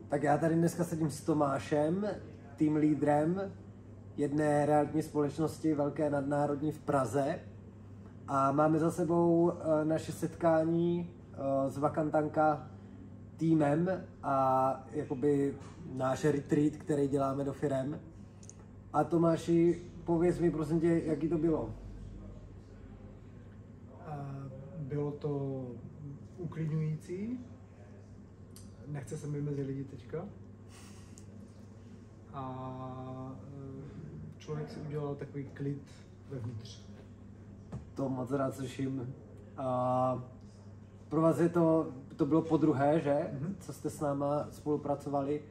Tak já tady dneska sedím s Tomášem, tým lídrem jedné realitní společnosti velké nadnárodní v Praze. A máme za sebou naše setkání s Vakantanka týmem a jakoby náš retreat, který děláme do firem. A Tomáši, pověz mi prosím tě, jaký to bylo? Bylo to uklidňující, nechce se mi mezi lidi teďka. A člověk si udělal takový klid vevnitř. To moc rád slyším. Pro vás je to bylo podruhé, že? Mm-hmm. Co jste s náma spolupracovali.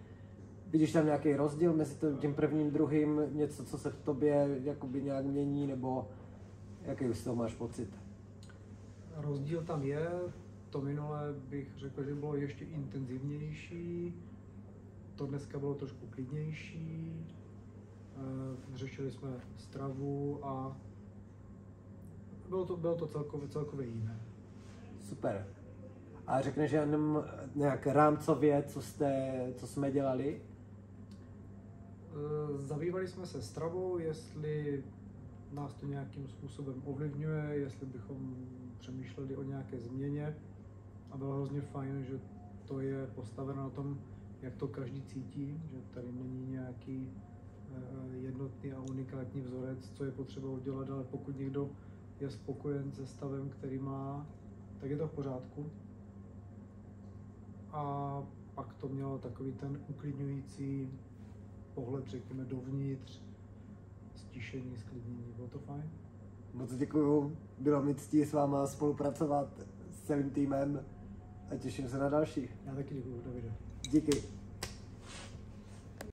Vidíš tam nějaký rozdíl mezi tím prvním, druhým, něco, co se v tobě jakoby nějak mění, nebo jaký z toho máš pocit? Rozdíl tam je, to minule bych řekl, že bylo ještě intenzivnější, to dneska bylo trošku klidnější, řešili jsme stravu a bylo to celkově jiné. Super. A řekneš jenom nějak rámcově, co jsme dělali? Zabývali jsme se stravou, jestli nás to nějakým způsobem ovlivňuje, jestli bychom přemýšleli o nějaké změně. A bylo hrozně fajn, že to je postaveno na tom, jak to každý cítí, že tady není nějaký jednotný a unikátní vzorec, co je potřeba udělat, ale pokud někdo je spokojen se stavem, který má, tak je to v pořádku. A pak to mělo takový ten uklidňující pohled, řekněme, dovnitř, stišení, sklidnění. Bylo to fajn. Moc děkuju, bylo mi ctí s váma spolupracovat s celým týmem a těším se na další. Já taky děkuju, Davide. Díky.